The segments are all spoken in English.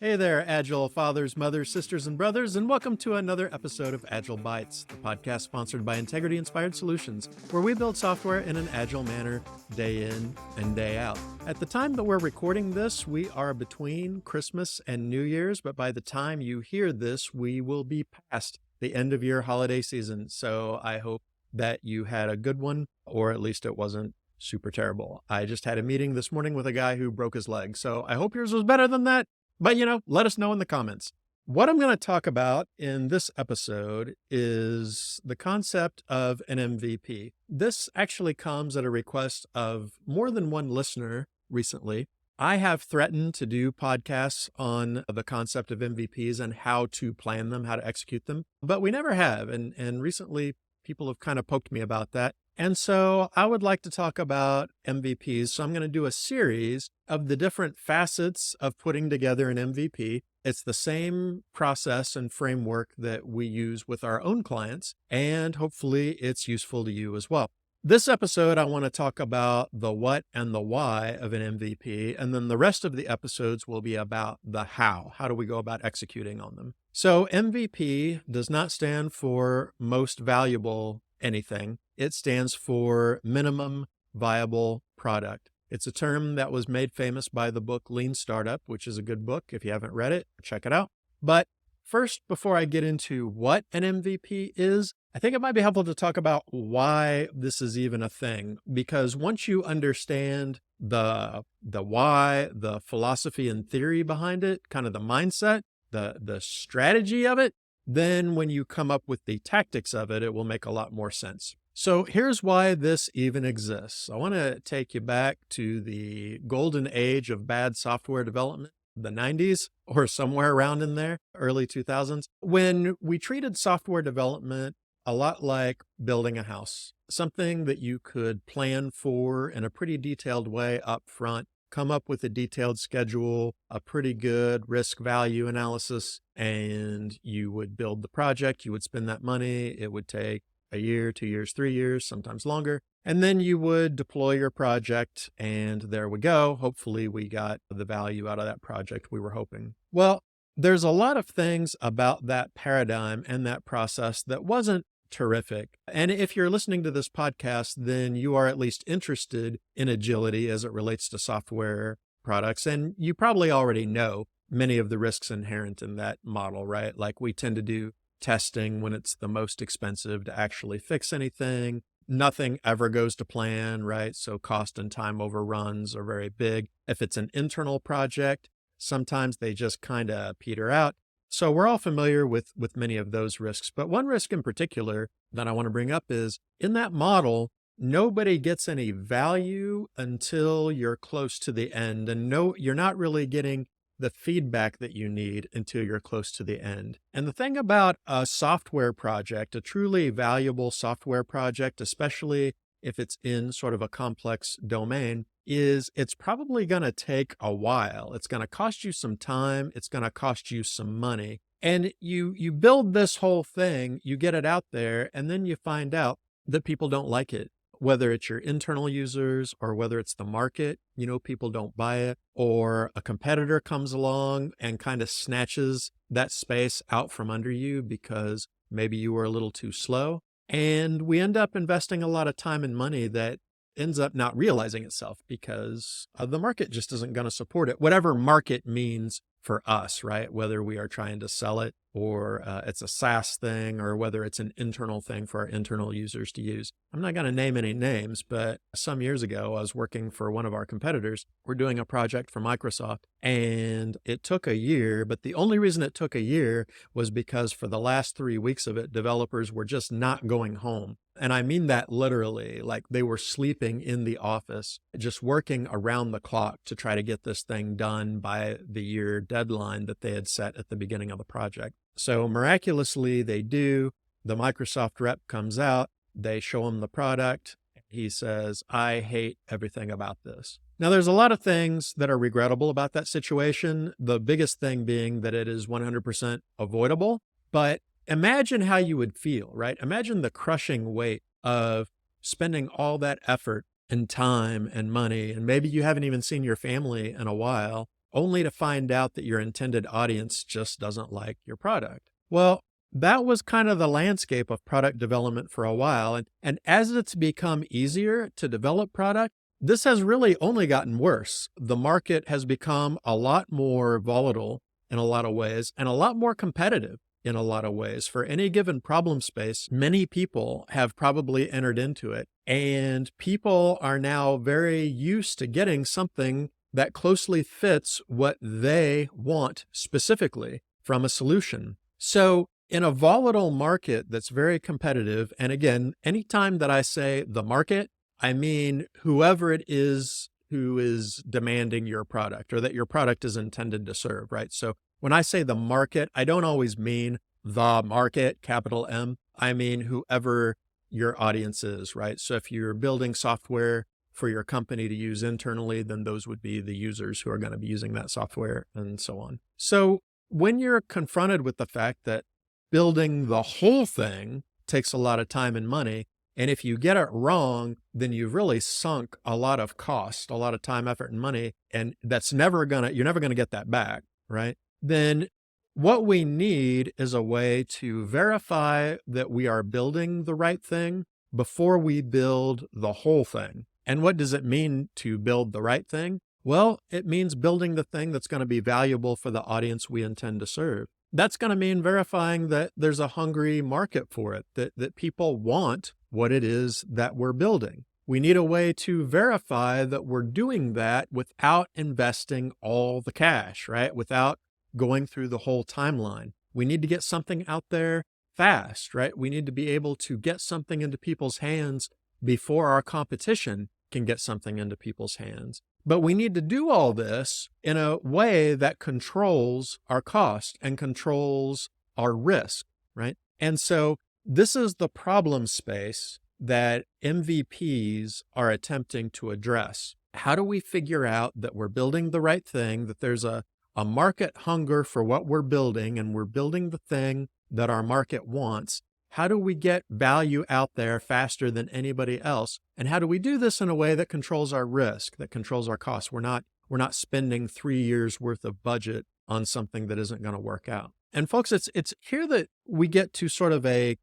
Hey there, Agile fathers, mothers, sisters, and brothers, and welcome to another episode of Agile Bites, the podcast sponsored by Integrity Inspired Solutions, where we build software in an agile manner day in and day out. At the time that we're recording this, we are between Christmas and New Year's, but by the time you hear this, we will be past the end of year holiday season. So I hope that you had a good one, or at least it wasn't super terrible. I just had a meeting this morning with a guy who broke his leg, so I hope yours was better than that. But, let us know in the comments. What I'm going to talk about in this episode is the concept of an MVP. This actually comes at a request of more than one listener recently. I have threatened to do podcasts on the concept of MVPs and how to plan them, how to execute them, but we never have. And recently, people have kind of poked me about that. And so I would like to talk about MVPs. So I'm going to do a series of the different facets of putting together an MVP. It's the same process and framework that we use with our own clients, and hopefully it's useful to you as well. This episode, I want to talk about the what and the why of an MVP, and then the rest of the episodes will be about the how. How do we go about executing on them? So MVP does not stand for most valuable anything. It stands for minimum viable product. It's a term that was made famous by the book Lean Startup, which is a good book. If you haven't read it, check it out. But first, before I get into what an MVP is, I think it might be helpful to talk about why this is even a thing. Because once you understand the why, the philosophy and theory behind it, kind of the mindset, the strategy of it, then when you come up with the tactics of it, it will make a lot more sense. So here's why this even exists. I want to take you back to the golden age of bad software development, the 90s or somewhere around in there, early 2000s, when we treated software development a lot like building a house, something that you could plan for in a pretty detailed way up front, come up with a detailed schedule, a pretty good risk value analysis, and you would build the project. You would spend that money. It would take a year, 2 years, 3 years, sometimes longer. And then you would deploy your project, and there we go. Hopefully we got the value out of that project we were hoping. Well, there's a lot of things about that paradigm and that process that wasn't terrific. And if you're listening to this podcast, then you are at least interested in agility as it relates to software products. And you probably already know many of the risks inherent in that model, right? Like we tend to do testing when it's the most expensive to actually fix anything. Nothing ever goes to plan, right? So cost and time overruns are very big. If it's an internal project, sometimes they just kind of peter out. So we're all familiar with many of those risks. But one risk in particular that I want to bring up is in that model, nobody gets any value until you're close to the end. And no, you're not really getting the feedback that you need until you're close to the end. And the thing about a software project, a truly valuable software project, especially if it's in sort of a complex domain, is it's probably going to take a while. It's going to cost you some time. It's going to cost you some money. And you build this whole thing, you get it out there, and then you find out that people don't like it. Whether it's your internal users or whether it's the market, people don't buy it, or a competitor comes along and kind of snatches that space out from under you because maybe you were a little too slow. And we end up investing a lot of time and money that ends up not realizing itself because the market just isn't going to support it. Whatever market means for us, right? Whether we are trying to sell it or it's a SaaS thing or whether it's an internal thing for our internal users to use. I'm not going to name any names, but some years ago, I was working for one of our competitors. We're doing a project for Microsoft and it took a year, but the only reason it took a year was because for the last 3 weeks of it, developers were just not going home. And I mean that literally, like they were sleeping in the office, just working around the clock to try to get this thing done by the year deadline that they had set at the beginning of the project. So miraculously, they do. The Microsoft rep comes out, they show him the product. He says, "I hate everything about this." Now, there's a lot of things that are regrettable about that situation. The biggest thing being that it is 100% avoidable, but imagine how you would feel, right? Imagine the crushing weight of spending all that effort and time and money, and maybe you haven't even seen your family in a while, only to find out that your intended audience just doesn't like your product. Well, that was kind of the landscape of product development for a while. And as it's become easier to develop product, this has really only gotten worse. The market has become a lot more volatile in a lot of ways and a lot more competitive in a lot of ways. For any given problem space, many people have probably entered into it, and people are now very used to getting something that closely fits what they want specifically from a solution. So in a volatile market that's very competitive, and again, anytime that I say the market, I mean whoever it is who is demanding your product or that your product is intended to serve, right? So when I say the market, I don't always mean the market, capital M. I mean whoever your audience is, right? So if you're building software for your company to use internally, then those would be the users who are going to be using that software and so on. So when you're confronted with the fact that building the whole thing takes a lot of time and money, and if you get it wrong, then you've really sunk a lot of cost, a lot of time, effort, and money, and you're never going to get that back, right? Then what we need is a way to verify that we are building the right thing before we build the whole thing. And what does it mean to build the right thing? Well, it means building the thing that's going to be valuable for the audience we intend to serve. That's going to mean verifying that there's a hungry market for it, that people want what it is that we're building. We need a way to verify that we're doing that without investing all the cash, right? Without going through the whole timeline. We need to get something out there fast, right? We need to be able to get something into people's hands before our competition can get something into people's hands. But we need to do all this in a way that controls our cost and controls our risk, right? And so this is the problem space that MVPs are attempting to address. How do we figure out that we're building the right thing, that there's a market hunger for what we're building, and we're building the thing that our market wants? How do we get value out there faster than anybody else? And how do we do this in a way that controls our risk, that controls our costs? We're not spending 3 years worth of budget on something that isn't going to work out. And folks, it's here that we get to sort of a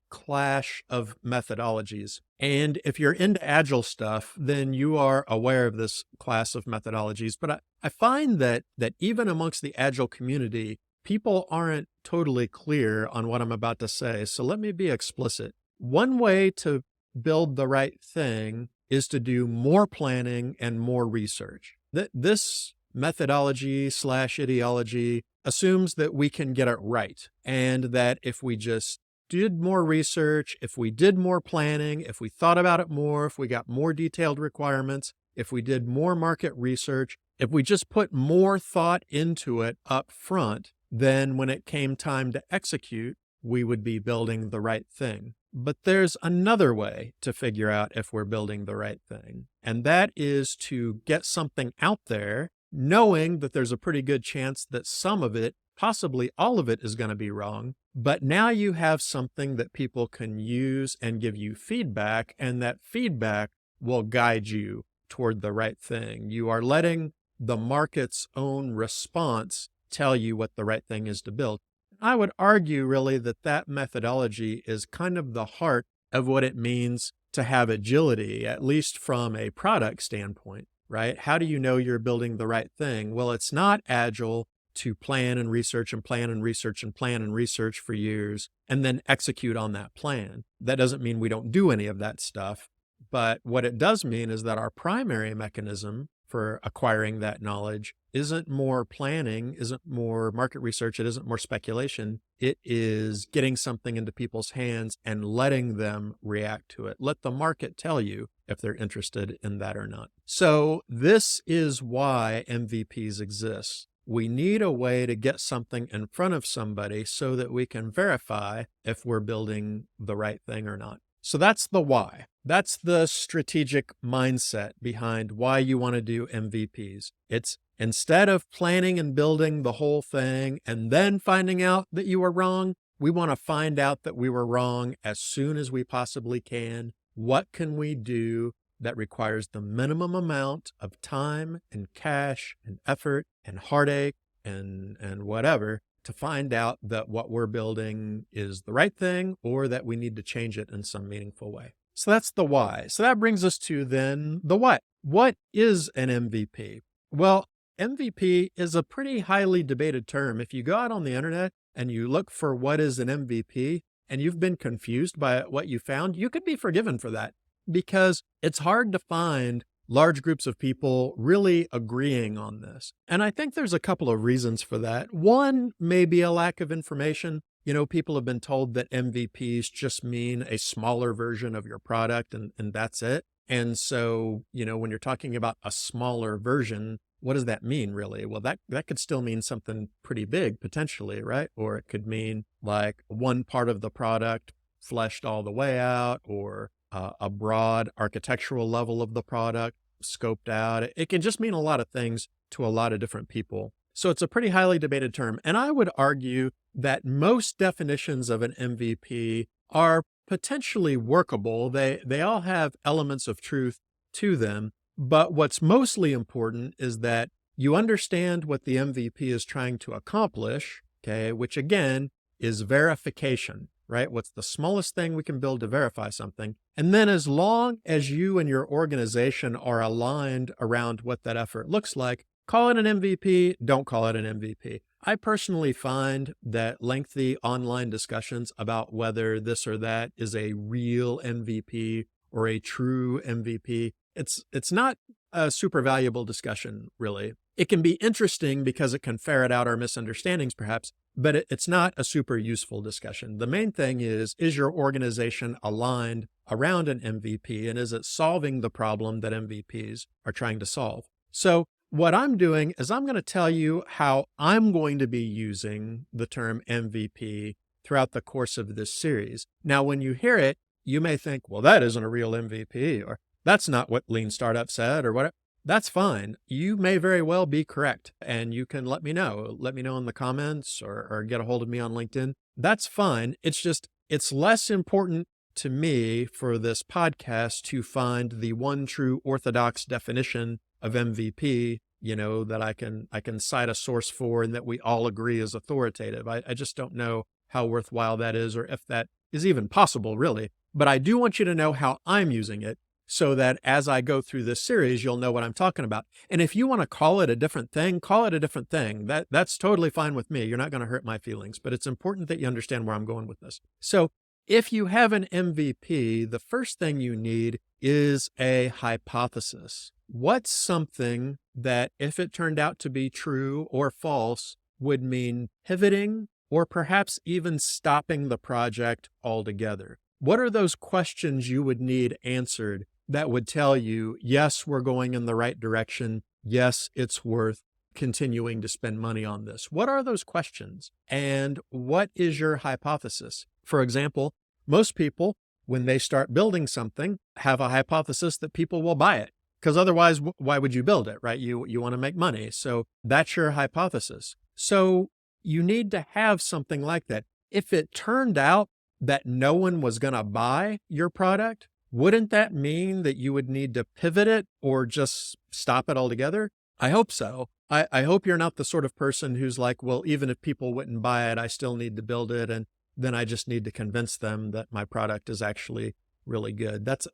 clash of methodologies. And if you're into Agile stuff, then you are aware of this class of methodologies. But I find that even amongst the Agile community, people aren't totally clear on what I'm about to say. So let me be explicit. One way to build the right thing is to do more planning and more research. This methodology / ideology assumes that we can get it right, and that if we just did more research, if we did more planning, if we thought about it more, if we got more detailed requirements, if we did more market research, if we just put more thought into it up front, then when it came time to execute, we would be building the right thing. But there's another way to figure out if we're building the right thing, and that is to get something out there, knowing that there's a pretty good chance that some of it, possibly all of it, is going to be wrong. But now you have something that people can use and give you feedback, and that feedback will guide you toward the right thing. You are letting the market's own response tell you what the right thing is to build. I would argue really that methodology is kind of the heart of what it means to have agility, at least from a product standpoint, right? How do you know you're building the right thing? Well, it's not Agile to plan and research and plan and research and plan and research for years and then execute on that plan. That doesn't mean we don't do any of that stuff. But what it does mean is that our primary mechanism for acquiring that knowledge isn't more planning, isn't more market research, it isn't more speculation. It is getting something into people's hands and letting them react to it. Let the market tell you if they're interested in that or not. So this is why MVPs exist. We need a way to get something in front of somebody so that we can verify if we're building the right thing or not. So that's the why. That's the strategic mindset behind why you want to do MVPs. It's instead of planning and building the whole thing and then finding out that you were wrong, we want to find out that we were wrong as soon as we possibly can. What can we do that requires the minimum amount of time and cash and effort and heartache and whatever to find out that what we're building is the right thing or that we need to change it in some meaningful way. So that's the why. So that brings us to then the what. What is an MVP? Well, MVP is a pretty highly debated term. If you go out on the internet and you look for what is an MVP and you've been confused by what you found, you could be forgiven for that because it's hard to find large groups of people really agreeing on this. And I think there's a couple of reasons for that. One may be a lack of information. People have been told that MVPs just mean a smaller version of your product and that's it. And so, when you're talking about a smaller version, what does that mean really? Well, that could still mean something pretty big potentially, right? Or it could mean like one part of the product fleshed all the way out, or a broad architectural level of the product scoped out. It can just mean a lot of things to a lot of different people. So it's a pretty highly debated term. And I would argue that most definitions of an MVP are potentially workable. They all have elements of truth to them. But what's mostly important is that you understand what the MVP is trying to accomplish, okay, which again is verification, right? What's the smallest thing we can build to verify something? And then as long as you and your organization are aligned around what that effort looks like, call it an MVP, don't call it an MVP. I personally find that lengthy online discussions about whether this or that is a real MVP or a true MVP, it's not a super valuable discussion, really. It can be interesting because it can ferret out our misunderstandings, perhaps, but it's not a super useful discussion. The main thing is your organization aligned around an MVP, and is it solving the problem that MVPs are trying to solve? So what I'm doing is I'm going to tell you how I'm going to be using the term MVP throughout the course of this series. Now, when you hear it, you may think, well, that isn't a real MVP, or that's not what Lean Startup said, or whatever. That's fine. You may very well be correct, and you can let me know. Let me know in the comments or get a hold of me on LinkedIn. That's fine. It's less important to me for this podcast to find the one true orthodox definition of MVP, that I can cite a source for and that we all agree is authoritative. I just don't know how worthwhile that is, or if that is even possible, really. But I do want you to know how I'm using it, so that as I go through this series, you'll know what I'm talking about. And if you want to call it a different thing, call it a different thing. That's totally fine with me. You're not going to hurt my feelings, but it's important that you understand where I'm going with this. So if you have an MVP, the first thing you need is a hypothesis. What's something that, if it turned out to be true or false, would mean pivoting or perhaps even stopping the project altogether? What are those questions you would need answered that would tell you, yes, we're going in the right direction. Yes, it's worth continuing to spend money on this. What are those questions? And what is your hypothesis? For example, most people, when they start building something, have a hypothesis that people will buy it. Because otherwise, why would you build it, right? You want to make money. So that's your hypothesis. So you need to have something like that. If it turned out that no one was going to buy your product, wouldn't that mean that you would need to pivot it or just stop it altogether? I hope so. I hope you're not the sort of person who's like, well, even if people wouldn't buy it, I still need to build it. And then I just need to convince them that my product is actually really good. That's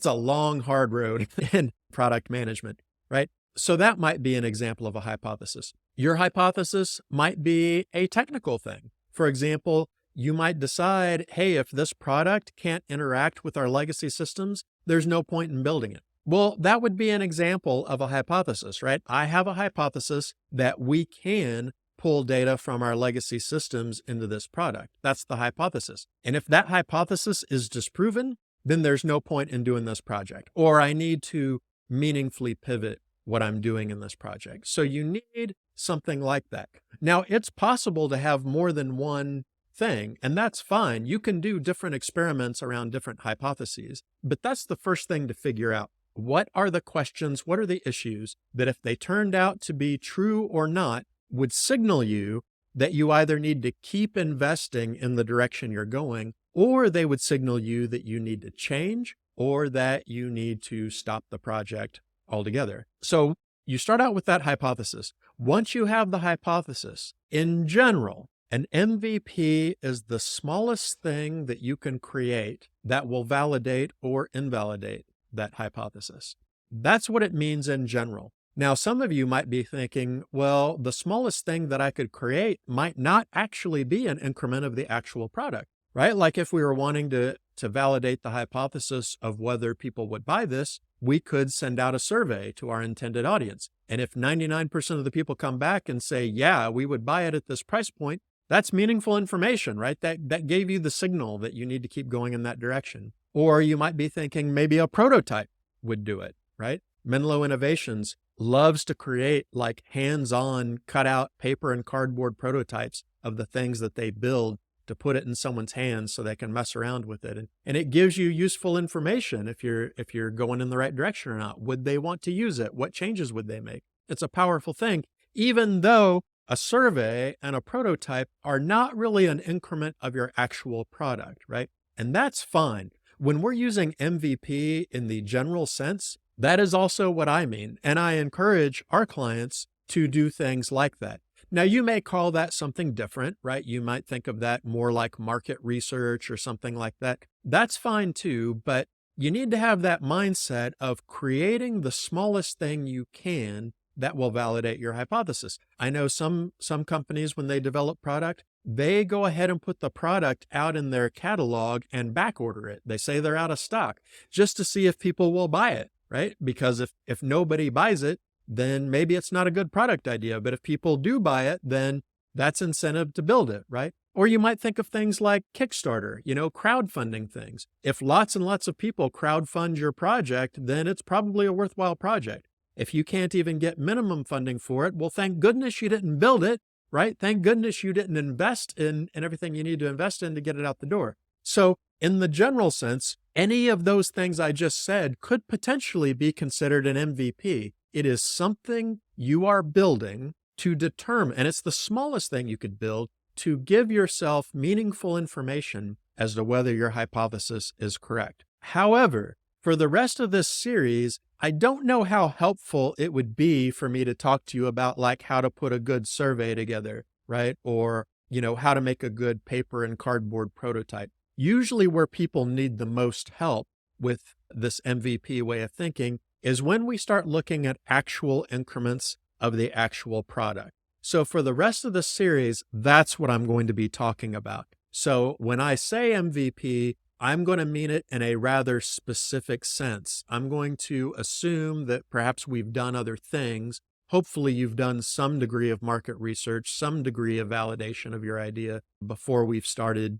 a long, hard road in product management, right? So that might be an example of a hypothesis. Your hypothesis might be a technical thing. For example, you might decide, hey, if this product can't interact with our legacy systems, there's no point in building it. Well, that would be an example of a hypothesis, right? I have a hypothesis that we can pull data from our legacy systems into this product. That's the hypothesis. And if that hypothesis is disproven, then there's no point in doing this project, or I need to meaningfully pivot what I'm doing in this project. So you need something like that. Now, it's possible to have more than one thing, and that's fine. You can do different experiments around different hypotheses, but that's the first thing to figure out. What are the questions? What are the issues that, if they turned out to be true or not, would signal you that you either need to keep investing in the direction you're going, or they would signal you that you need to change, or that you need to stop the project altogether. So you start out with that hypothesis. Once you have the hypothesis, in general, an MVP is the smallest thing that you can create that will validate or invalidate that hypothesis. That's what it means in general. Now, some of you might be thinking, well, the smallest thing that I could create might not actually be an increment of the actual product, right? Like if we were wanting to validate the hypothesis of whether people would buy this, we could send out a survey to our intended audience. And if 99% of the people come back and say, yeah, we would buy it at this price point, that's meaningful information, right? That gave you the signal that you need to keep going in that direction. Or you might be thinking maybe a prototype would do it, right? Menlo Innovations loves to create like hands-on cut out paper and cardboard prototypes of the things that they build to put it in someone's hands so they can mess around with it. And it gives you useful information if you're going in the right direction or not. Would they want to use it? What changes would they make? It's a powerful thing, even though a survey and a prototype are not really an increment of your actual product, right? And that's fine. When we're using MVP in the general sense, that is also what I mean. And I encourage our clients to do things like that. Now, you may call that something different, right? You might think of that more like market research or something like that. That's fine too, but you need to have that mindset of creating the smallest thing you can that will validate your hypothesis. I know some companies, when they develop product, they go ahead and put the product out in their catalog and back order it. They say they're out of stock just to see if people will buy it, right? Because if nobody buys it, then maybe it's not a good product idea. But if people do buy it, then that's incentive to build it, right? Or you might think of things like Kickstarter, crowdfunding things. If lots and lots of people crowdfund your project, then it's probably a worthwhile project. If you can't even get minimum funding for it, well, thank goodness you didn't build it, right? Thank goodness you didn't invest in everything you need to invest in to get it out the door. So in the general sense, any of those things I just said could potentially be considered an MVP. It is something you are building to determine, and it's the smallest thing you could build to give yourself meaningful information as to whether your hypothesis is correct. However, for the rest of this series, I don't know how helpful it would be for me to talk to you about like how to put a good survey together, right? Or, how to make a good paper and cardboard prototype. Usually where people need the most help with this MVP way of thinking is when we start looking at actual increments of the actual product. So for the rest of the series, that's what I'm going to be talking about. So when I say MVP, I'm going to mean it in a rather specific sense. I'm going to assume that perhaps we've done other things. Hopefully you've done some degree of market research, some degree of validation of your idea before we've started,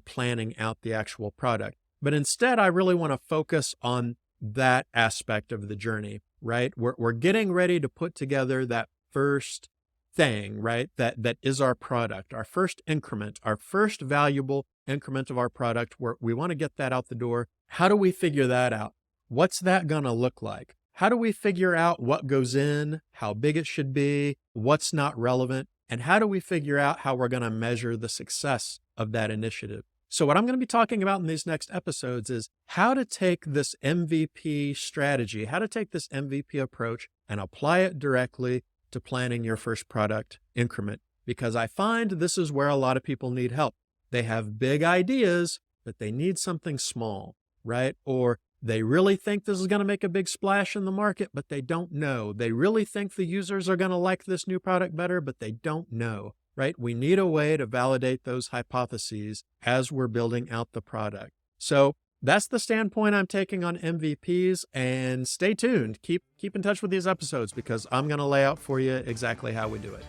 planning out the actual product. But instead, I really want to focus on that aspect of the journey, right? We're getting ready to put together that first thing, right? That is our product, our first increment, our first valuable increment of our product, where we want to get that out the door. How do we figure that out? What's that going to look like? How do we figure out what goes in, how big it should be, what's not relevant, and how do we figure out how we're going to measure the success of that initiative? So what I'm going to be talking about in these next episodes is how to take this MVP strategy, how to take this MVP approach and apply it directly to planning your first product increment, because I find this is where a lot of people need help. They have big ideas, but they need something small, right? Or they really think this is going to make a big splash in the market, but they don't know. They really think the users are going to like this new product better, but they don't know, right? We need a way to validate those hypotheses as we're building out the product. So that's the standpoint I'm taking on MVPs, and stay tuned. Keep in touch with these episodes because I'm going to lay out for you exactly how we do it.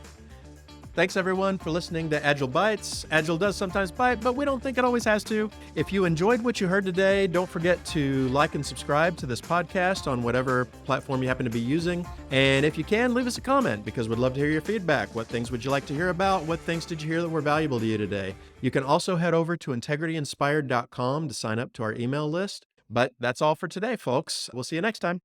Thanks everyone for listening to Agile Bites. Agile does sometimes bite, but we don't think it always has to. If you enjoyed what you heard today, don't forget to like and subscribe to this podcast on whatever platform you happen to be using. And if you can, leave us a comment because we'd love to hear your feedback. What things would you like to hear about? What things did you hear that were valuable to you today? You can also head over to integrityinspired.com to sign up to our email list. But that's all for today, folks. We'll see you next time.